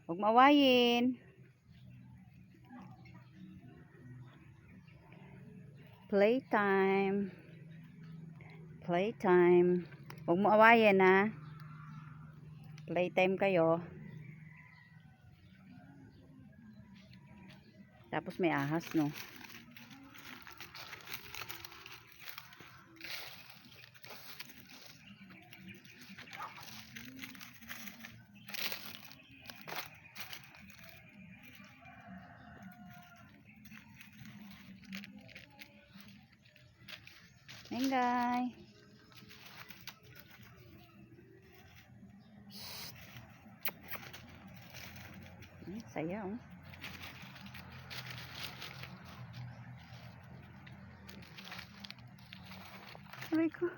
Huwag maawayin. Playtime. Playtime. Huwag mo awayin ha. Playtime kayo. Tapos may ahas no. Mengay. Saya oh. Aray ko.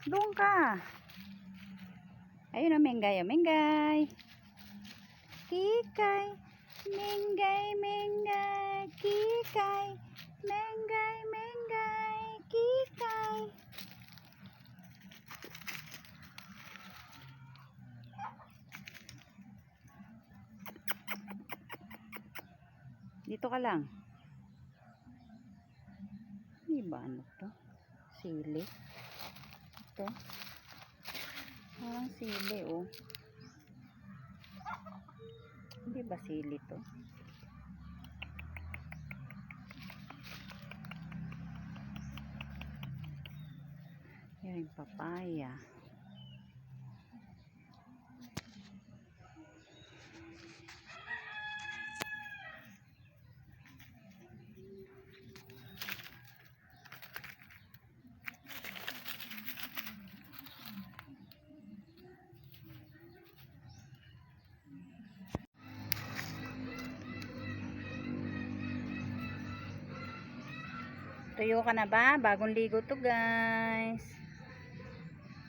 Doon ka. Ayun oh, Mengay oh. Mengay. Kikay. Mengay, Mengay. Kikay. Mengay, Mengay. Kikay. Dito ka lang. Hindi ba ano to? Sili. Ito. Parang sili oh. Hindi ba sili to? Yan yung papaya. Tuyo ka na ba? Bagong ligo to guys.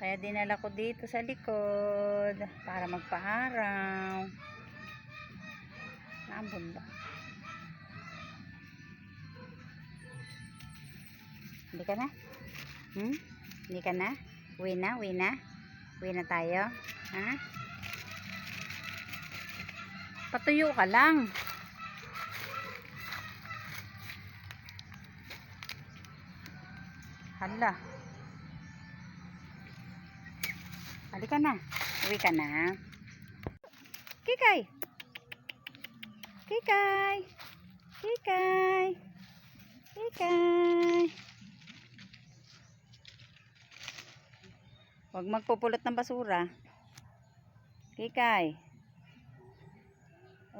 Kaya dinala ko dito sa likod para magpa-araw. Nabunda. Hindi ka na? Hindi ka na? Uwi na? Uwi na? Uwi na tayo? Ha? Patuyo ka lang. Hala. Halika na. Uwi ka na. Kikay. Kikay. Kikay. Kikay. Huwag magpupulot ng basura. Kikay.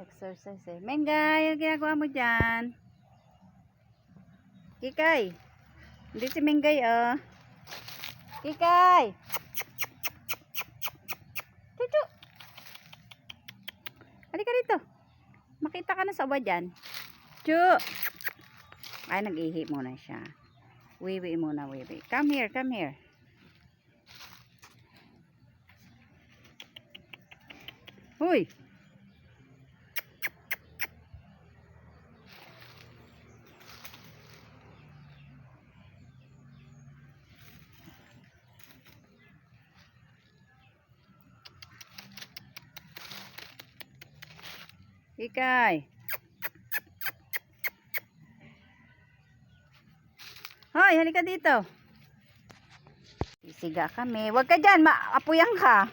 Exercise eh. Mengay, ano ginagawa mo dyan? Kikay. Hindi si Mengay oh. Kikay. Chuchu. Halika rito. Makita ka na sa uwa dyan. Chu. Ay, nag-ihi muna siya. Wiwi muna, wiwi. Come here, come here. Huy. Kikay. Hoy, halika dito. Sisiga kami. Huwag ka dyan, maapuyan ka.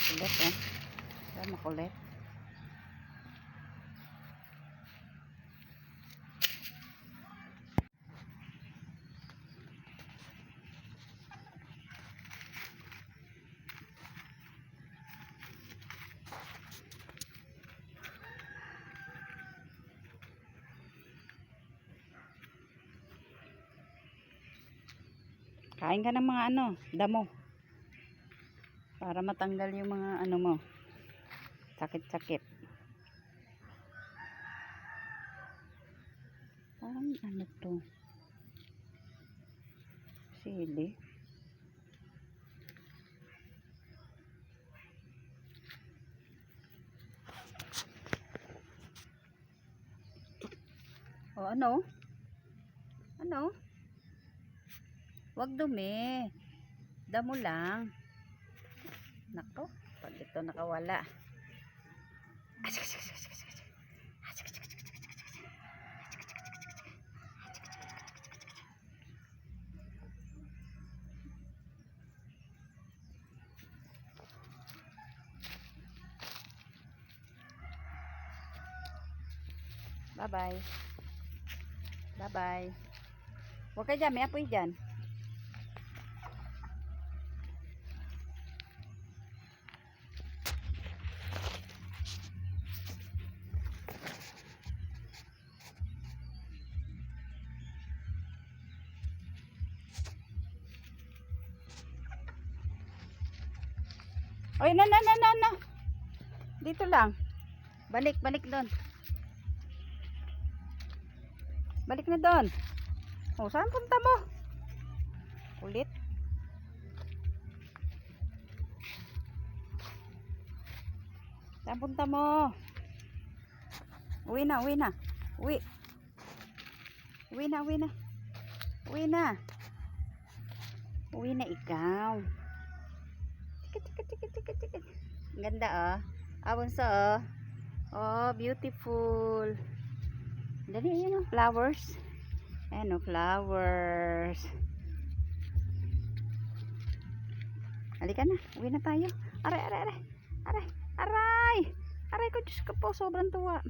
Kulit eh. Kaya makulit. Kain ka ng mga ano, damo. Para matanggal yung mga ano mo. Sakit-sakit. Parang ano to? Sili. O, ano? Ano? Huwag dumi. Damo lang. Nako, pag ito nakawala. Bye-bye. Bye-bye. Huwag ka dyan, may apoy dyan. Oy, na. Dito lang. Balik doon. Balik na doon. Oh, saan punta mo? Ulit. Saan punta mo? Uwi na. Uwi na ikaw. Tikat. Ang ganda oh. Abunso oh. Oh, beautiful. Dali, ayan oh, flowers. Ayan oh, flowers. Halika na, uwi na tayo. Aray ko, Diyos ko po, sobrang tuwa.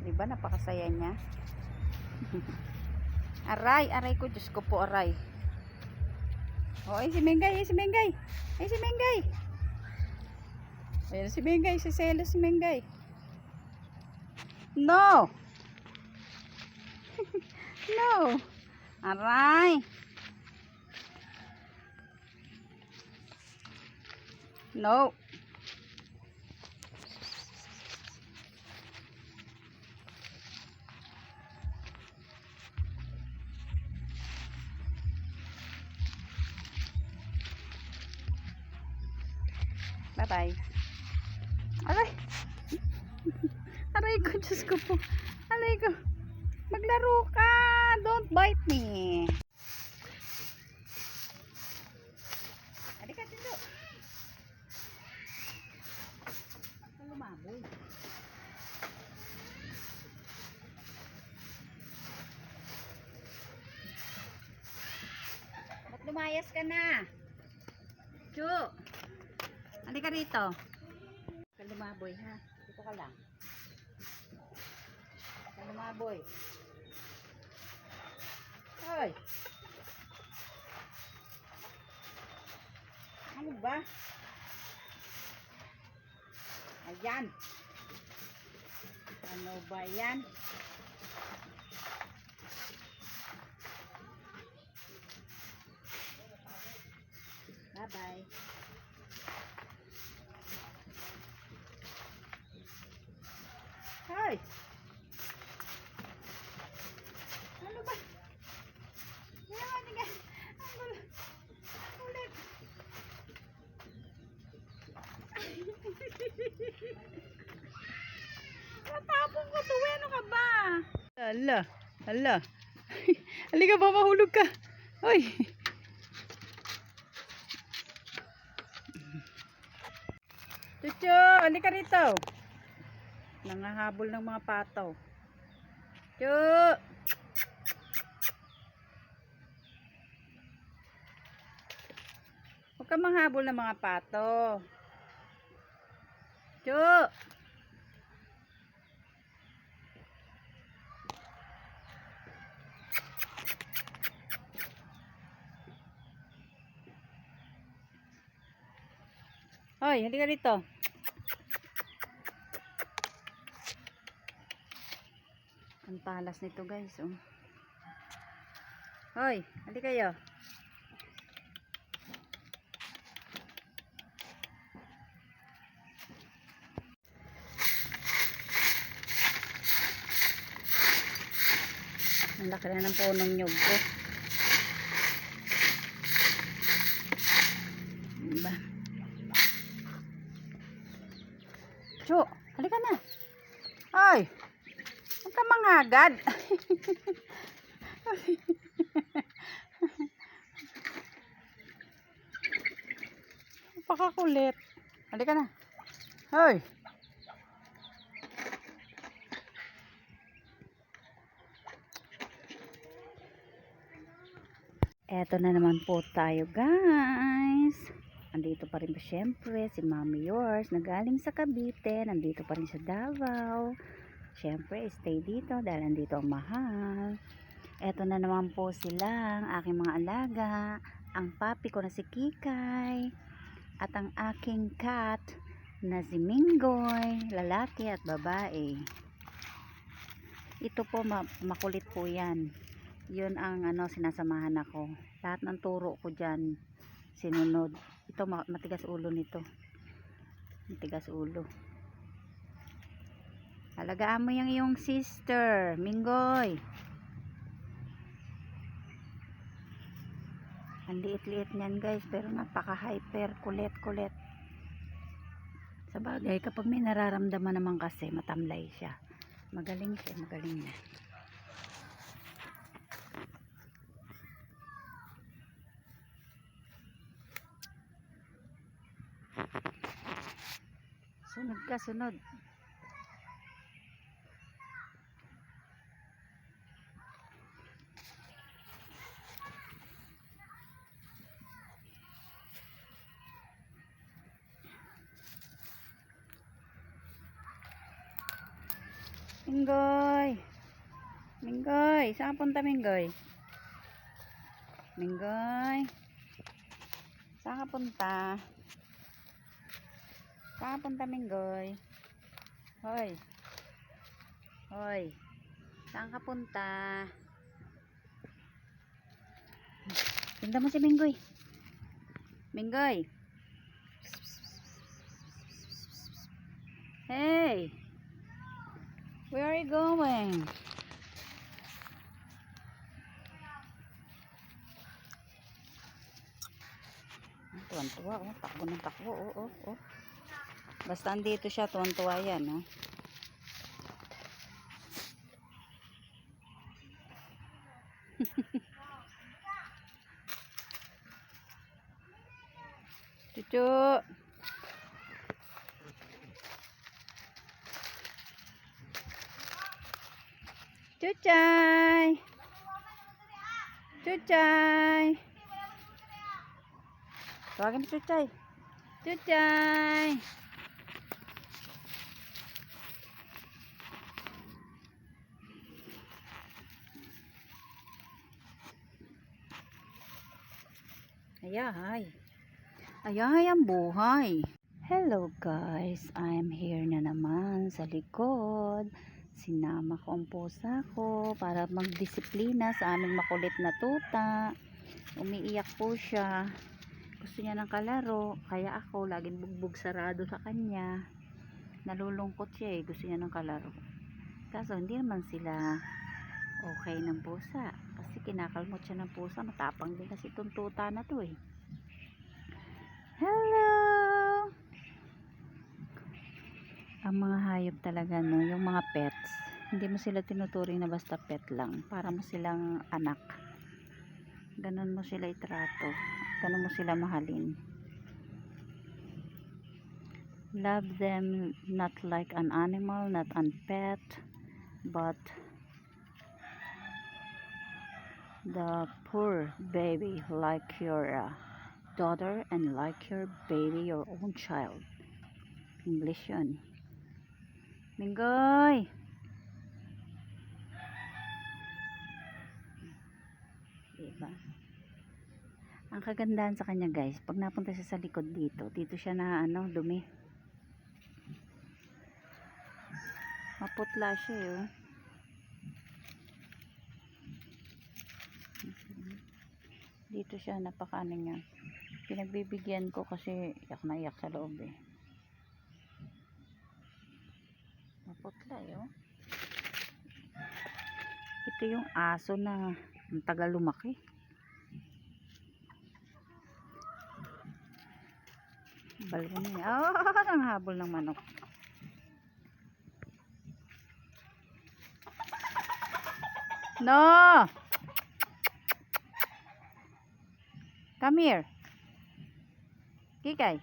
Diba napakasaya niya? Aray ko, Diyos ko po, aray. Oh, ay si Mengay. Ayan si Mengay, si Selo si Mengay. No! No! Aray! No! Bye-bye. Aray ko, Diyos ko po. Aray ko. Maglaro ka. Don't bite me. Halika dito. Lumaboy. Ba't lumayas ka na? Chu. Halika rito. Lumaboy ha. Dito ka lang. Lumaboy. Hoy. Ano ba? Ayan. Ano ba yan? Bye-bye. Hoy. Ano ba? Ulit. Natapong ko to. Ano ka ba? Hala. Halika ba, mahulog ka. Hoy. Chuchu, halika rito. Nangahabol ng mga pataw. Chu. Huwag ka manghabol ng mga pato. Chu. Hoy, halika dito. Ang talas nito guys, oh. Hoy, hali kayo. Ang laki na ng punong nyug ko. Diba? Chu, halika na. Ay, huwag ka mangagad. Pakakulit. Halika na. Hoy. Eto na naman po tayo guys. Andito pa rin po syempre si Mommy Yours na galing sa Cavite. Nandito pa rin sa Davao. Syempre stay dito dahil nandito ang mahal. Eto na naman po sila, ang aking mga alaga. Ang papi ko na si Kikay. At ang aking cat na si Minggoy. Lalaki at babae. Ito po makulit po yan. Yun ang sinasamahan ako. Lahat ng turo ko dyan sinunod. Ito matigas ulo nito. Matigas ulo. Alagaan mo yung iyong sister, Minggoy. Ang liit-liit niyan guys, pero napaka-hyper, kulit-kulit. Sa bagay, kapag may nararamdaman naman kasi, matamlay siya. Magaling siya, magaling na. Sunod ka, sunod. Minggoy. Minggoy, saan punta Minggoy? Minggoy. Saan ka punta? Saan punta Minggoy? Hoy. Hoy. Saan ka punta? Tingnan mo si Minggoy. Minggoy. Hey. Where are you going? Tuwan-tuwa, oh. Takbo ng takbo, oh. Basta andito siya, tuwan-tuwa yan, oh. Cucu. Cucay. Cucay. Tawagin mo Cucay. Cucay. Ayahay. Ayahay ang buhay. Hello guys, I'm here na naman sa likod. Sinama ko ang pusa ko para magdisiplina sa aming makulit na tuta. Umiiyak po siya. Gusto niya ng kalaro, kaya ako laging bugbog sarado sa kanya. Nalulungkot siya gusto niya ng kalaro. Kaso hindi naman sila okay ng pusa. Kasi kinakalmot siya ng pusa, matapang din kasi itong tuta na to Hello! Ang mga hayop talaga yung mga pets, hindi mo sila tinuturing na basta pet lang. Para mo silang anak. Ganon mo sila itrato. Ganon mo sila mahalin. Love them not like an animal, not an pet, but the poor baby like your daughter and like your baby, your own child. English yun. Minggoy! Diba? Ang kagandahan sa kanya guys, pag napunta siya sa likod dito siya na dumi. Maputla siya Dito siya, napakaano niya. Pinagbibigyan ko kasi iyak na iyak sa loob eh. Maputla yun. Ito yung aso na ang tagal lumaki. Balon niya. Oh, ang habol ng manok. No! Come here. Kikay.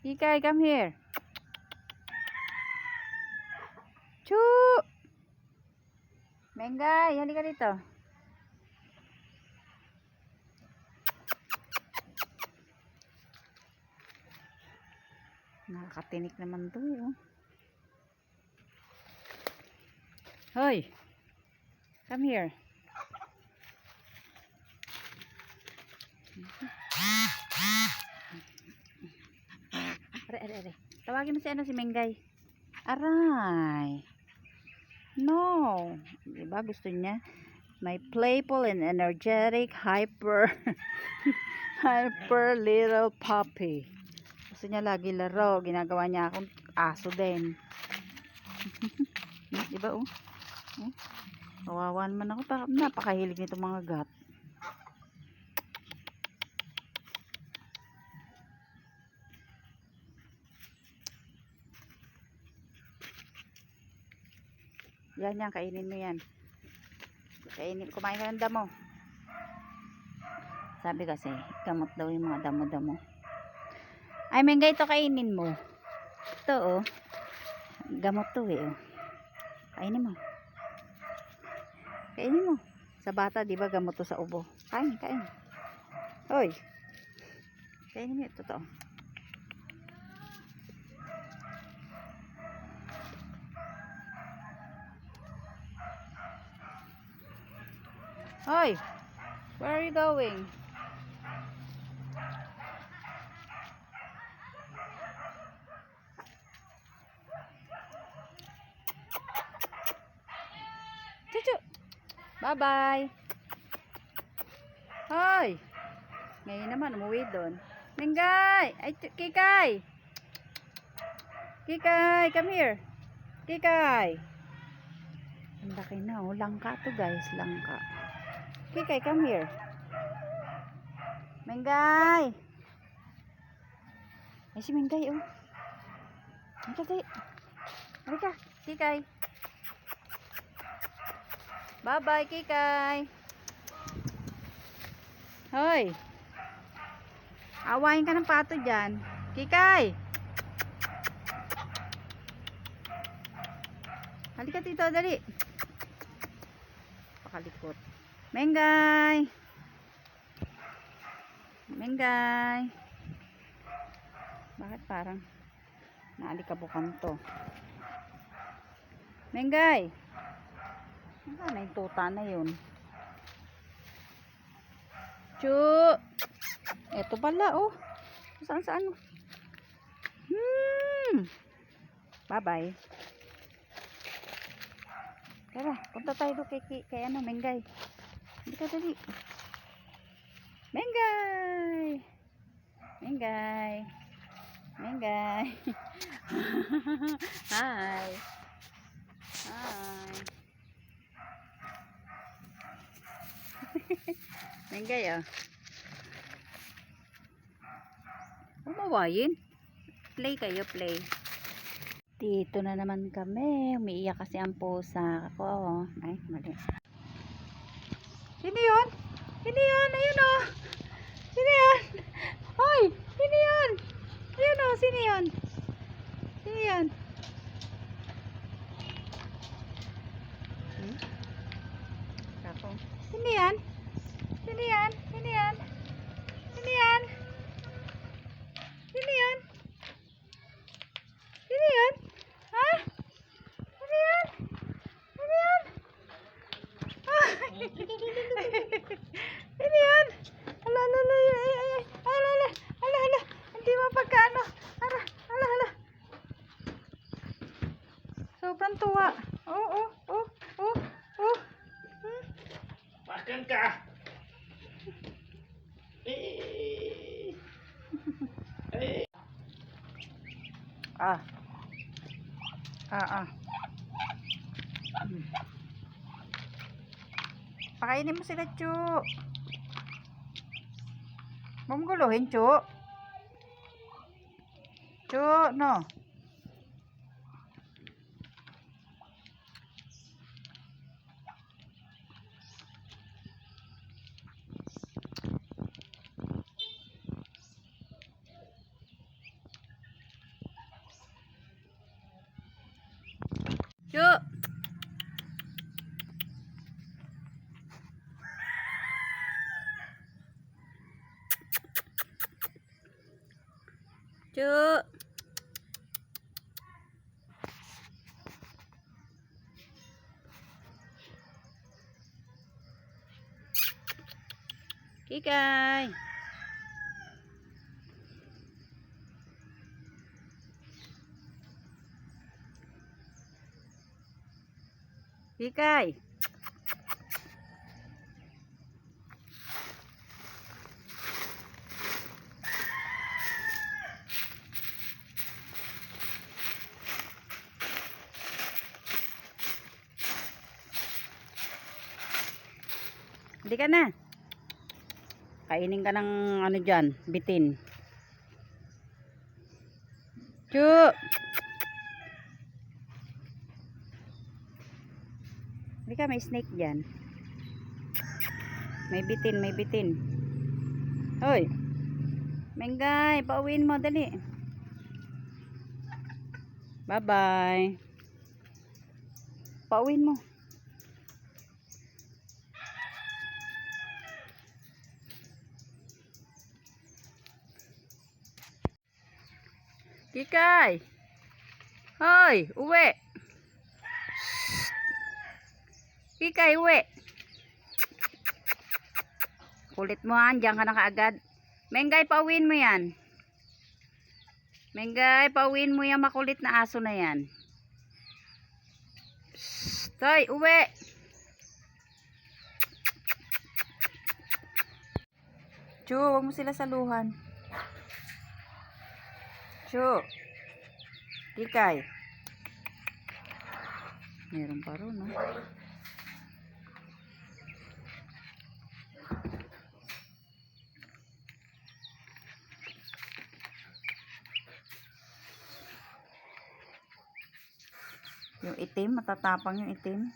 Kikay, come here. Choo! Mengay, halika dito. Nakakatinik naman to eh. Oh. Hoy! Come here. Are. Tawagin mo si ano, si Mengay. Aray. No. Diba gusto niya? My playful and energetic hyper little puppy. Gusto niya lagi laro. Ginagawa niya akong aso din. Diba oh? Kawawa naman ako. Napakahilig nito mga gat. Yan, kainin mo yan. Kumain ka ng damo. Sabi kasi, gamot daw yung mga damo-damo. Ay, Mengay, ito kainin mo. Ito, oh. Gamot to, eh, oh. Kainin mo. Kainin mo. Sa bata, di ba, gamot to sa ubo. Kain. Hoy. Kainin mo, ito to. Hoy, where are you going? Chuchu. Bye-bye. Hoy. Ngayon naman, umuwi doon. Mengay. Ay, Kikay. Kikay, come here. Kikay. Ang laki na, oh. Langka to, guys. Langka. Kikay, come here. Mengay. Ay, si Mengay, oh. Halika, Kikay. Bye-bye, Kikay. Hoy. Awayin ka ng pato dyan. Kikay. Halika dito, dali. Pakalikot. Mengay. Bakit parang naalikabukan to? Mengay. Ano na yung tuta na yun? Chu! Eto pala, oh. Saan? Bye-bye. Tara, punta tayo doon kay ano, Mengay. Hindi ka dali. Mengay. Hi. Mengay, oh. Umawayin. Play kayo, play. Dito na naman kami. Umiiyak kasi ang pusa ko. Ay, mali. Sino yun? Ayun, oh. Sino yun? Hoy! Sino yun? Ayun, oh. Sino yun? Ako. Sino yan? Ha? Sino yan? Sino yan? Ala. Hindi mo pagkaano. Ala. Sobrang tuwa. Oo. Ah. Ah. Pakainin mo sila, Chu. Huwag mong guluhin, Chu. Chu, no. Chu. Chu. Kikay. Kikay. Hindi ka na. Kainin ka ng ano dyan, bitin. Chu. Hindi ka, may snake dyan. May bitin, may bitin. Hoy. Menggay, pauwiin mo, dali. Bye-bye. Pauwiin mo. Kikay. Hoy, uwi. Kikay, uwi. Kulit mo, diyan ka na kaagad. Menggay, pauwiin mo yan. Menggay, pauwiin mo yung makulit na aso na yan. Hoy, uwi. Chu, huwag mo sila saluhan. Chu. Kikay. Meron pa ron, no? Yung itim, matatapang yung itim.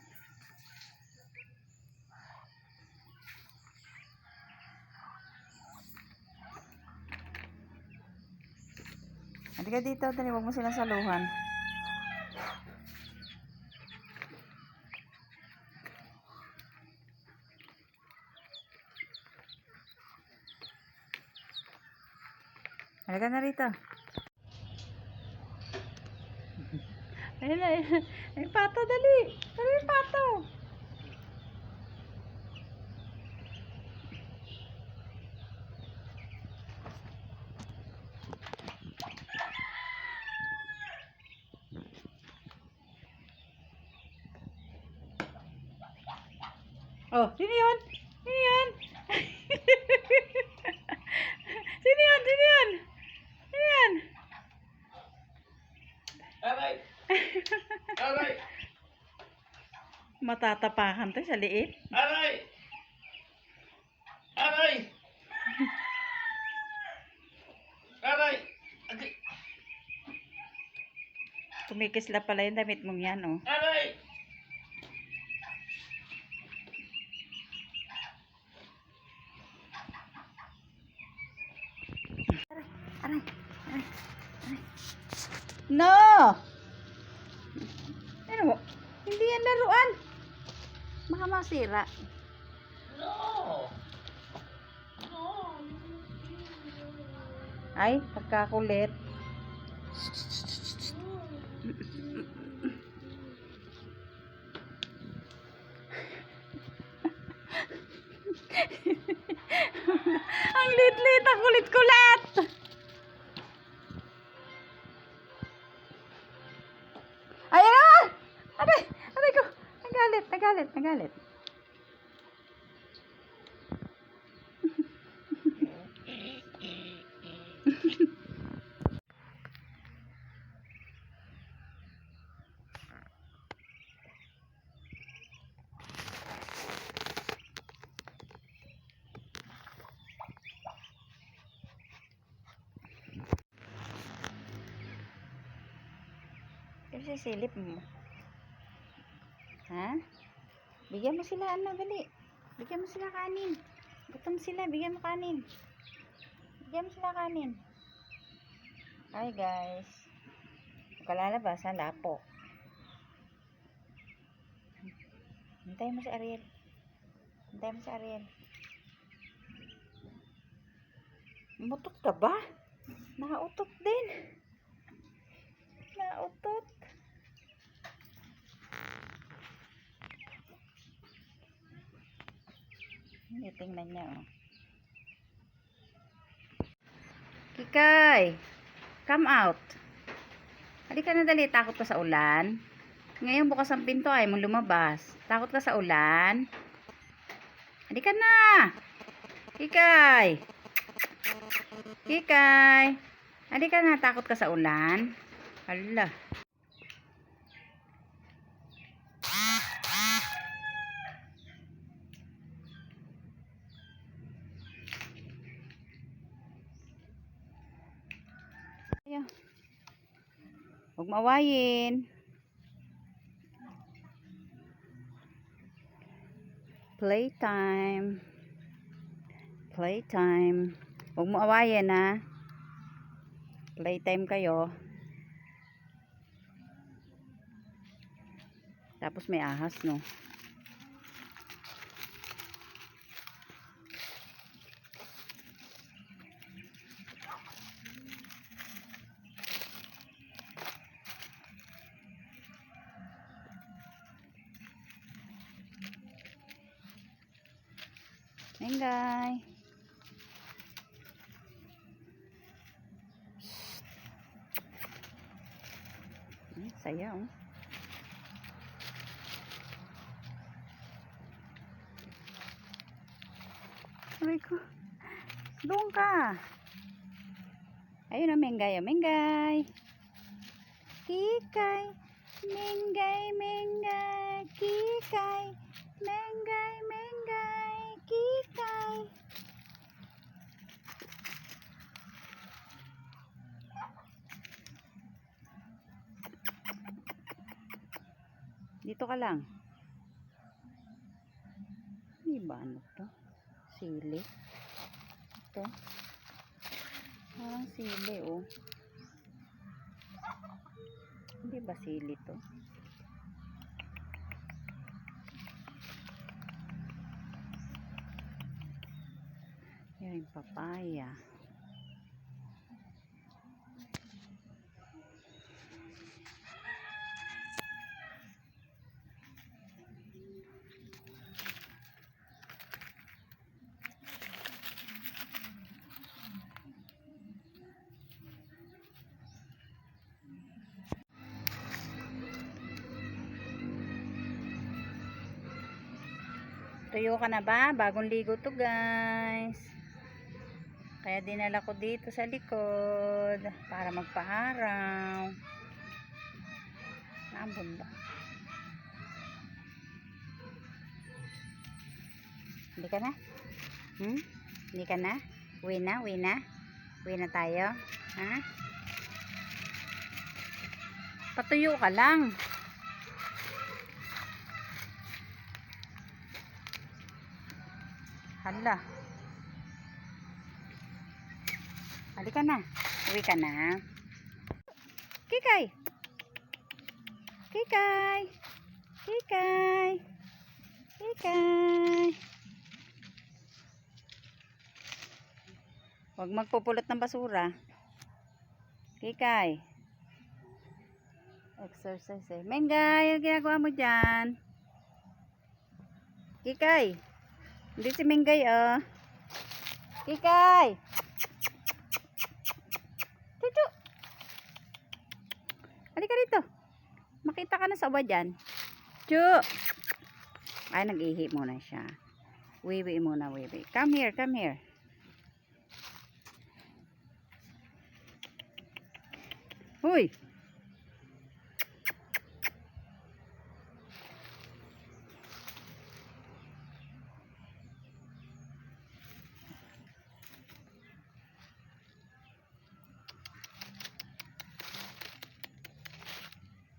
Halika dito, dali, huwag mo silang saluhan. Halika na rito. Ayun na, ay pato, dali. Dali, pato. Oh, sino yun? Sino yun? Sino yun? Sino yun? Sino yun? Aray! Aray! Matatapakan to sa liit. Aray! Aray! Aray! Adi! Kumikisla pala yung damit mong yan, oh. Aray! Aray, aray, aray. No! Ano? Hindi yan laruan. Baka masira. No! No! Ay, pagkakulit. Ang lit-lit, ang kulit-kulit. Ayan na! Aray! Aray ko! Nagalit, nagalit, nagalit. Kasi silip mo. Ha? Bigyan mo sila ano, dali. Bigyan mo sila kanin. Gutom sila, bigyan mo kanin. Bigyan mo sila kanin. Hi guys. Huwag ka lalabas ha, lapok. Hintayin mo si Ariel. Hintayin mo si Ariel. Mutot ka ba? Nautot din. Nautot. Tingnan niya oh. Kikay, come out. Halika na dali, takot ka sa ulan? Ngayon bukas ang pinto ay mong lumabas. Takot ka sa ulan? Halika na. Kikay. Kikay. Halika na, takot ka sa ulan? Hala. Ayan. Huwag maawayin. Playtime. Playtime. Huwag mo awayin ha. Playtime kayo. Tapos may ahas no. Mengay. Saya oh. Aray ko. Doon ka. Ayun na, Mengay. Mengay. Kikay. Mengay, Mengay. Kikay. Mengay, Mengay. Kikay. Dito ka lang. Hindi ba ano to? Sili. Ito. Parang sili oh. Hindi ba sili to? Yan yung papaya. Tuyo ka na ba? Bagong ligo to guys. Kaya dinala ko dito sa likod para magpa-araw. Nabunda. Hindi ka na? Hindi ka na? Uwi na? Uwi na? Uwi na tayo? Ha? Patuyo ka lang. Hala. Halika na. Uwi ka na. Kikay. Kikay. Kikay. Kikay. Huwag magpupulot ng basura. Kikay. Exercise eh. Mengay, ano ginagawa mo dyan? Kikay. Hindi si Mengay oh. Kikay. Chuchu. Halika rito. Makita ka na sa uwa dyan. Chu. Ay, nag-ihi muna siya. Wiwi muna, wiwi. Come here, come here. Huy.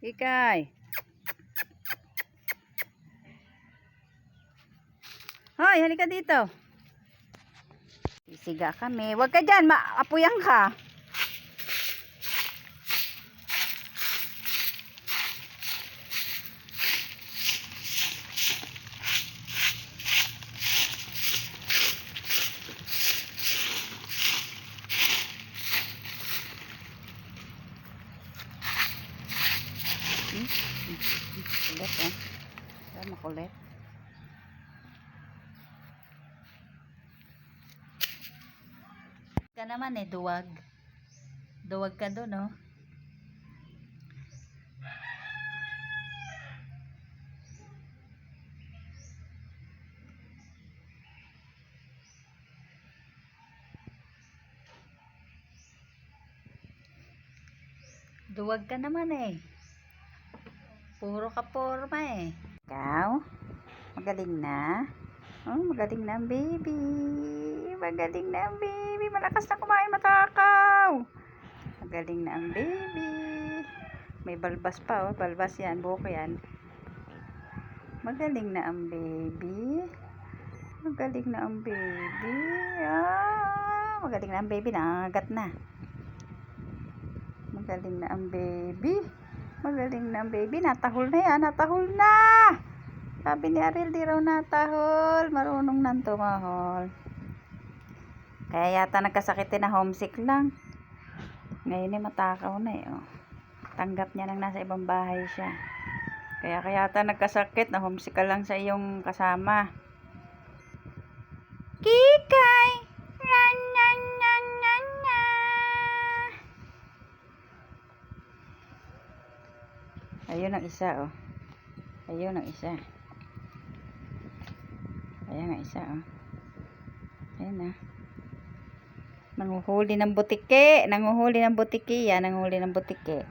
Kikay. Hoy, halika dito. Sisiga kami. Huwag ka dyan, maapuyan ka. Kulit eh. Makulit. Ka naman eh, duwag. Duwag ka doon, oh. Duwag ka naman eh. Puro ka porma eh. Ikaw? Magaling na? Oh, magaling na ang baby. Magaling na ang baby. Malakas na kumain, matakaw. Magaling na ang baby. May balbas pa, oh. Balbas yan, buhok yan. Magaling na ang baby. Magaling na ang baby. Ah, magaling na ang baby. Nangangagat na. Magaling na ang baby. Magaling na ang baby. Natahol na yan. Natahol na. Sabi ni Ariel, di raw natahol. Marunong nang tumahol. Kaya yata nagkasakit na homesick lang. Ngayon matakaw na eh. Oh. Tanggap niya nang nasa ibang bahay siya. Kaya yata nagkasakit na homesick ka lang sa iyong kasama. Kikay! Nyan, nyan, nyan, nyan, nyan. Ayun ang isa, oh. Ayun ang isa. Ayan ang isa, oh. Ayan na. Nanguhuli ng butike. Nanguhuli ng butike yan. Nanguhuli ng butike.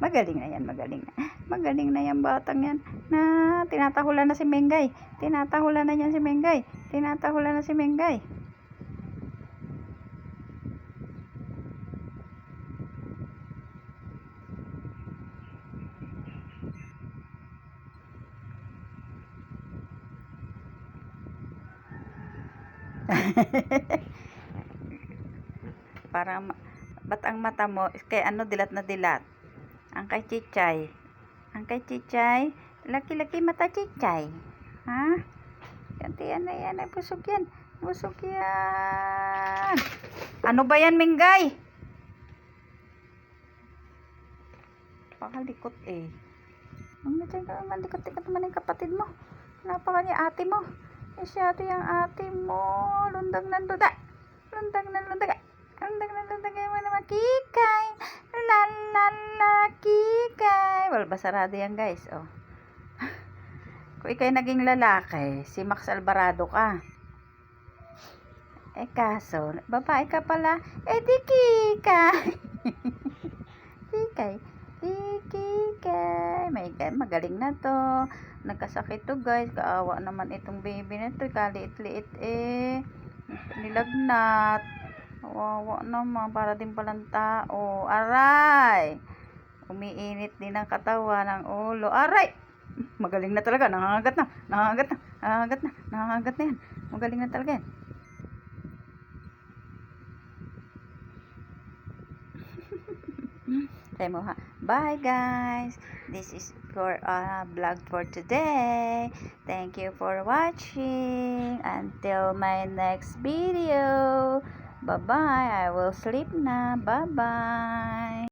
Magaling na yan. Magaling na. Magaling na yan batang yan. Na, tinatahulan na si Mengay. Tinatahulan na yan si Mengay. Tinatahulan na si Mengay. Parang ba't ang mata mo kay ano dilat na dilat? Ang kay Chichay. Ang kay Chichay, laki-laki mata Chichay. Ha? Yan na yan, ay busog yan. Busog yan. Ano ba yan, Mengay? Pakalikot eh. Ang likot-likot naman yung kapatid mo. Napaka ni ate mo. Eh si ate yung ate mo. Lundag na lundag. Lundag na lundag. Lundag na lundag mo naman. Kikay. Lalala Kikay. Well, basarado yan guys. Oh. Kung ikay naging lalaki, si Max Alvarado ka. Eh kaso, babae ka pala. Eh di Kikay. Kikay. Kikay. Magaling na to. Nagkasakit to guys. Kaawa naman itong baby na to. Kaliit-liit eh. Nilagnat. Kawawa naman. Para din palang tao. Aray. Umiinit din ang katawan ng ulo. Aray. Magaling na talaga. Nangangagat na. Nangangagat na. Nangangagat na. Nangangagat na yan. Magaling na talaga yan. Bye guys. This is for vlog for today. Thank you for watching. Until my next video. Bye bye. I will sleep na. Bye bye.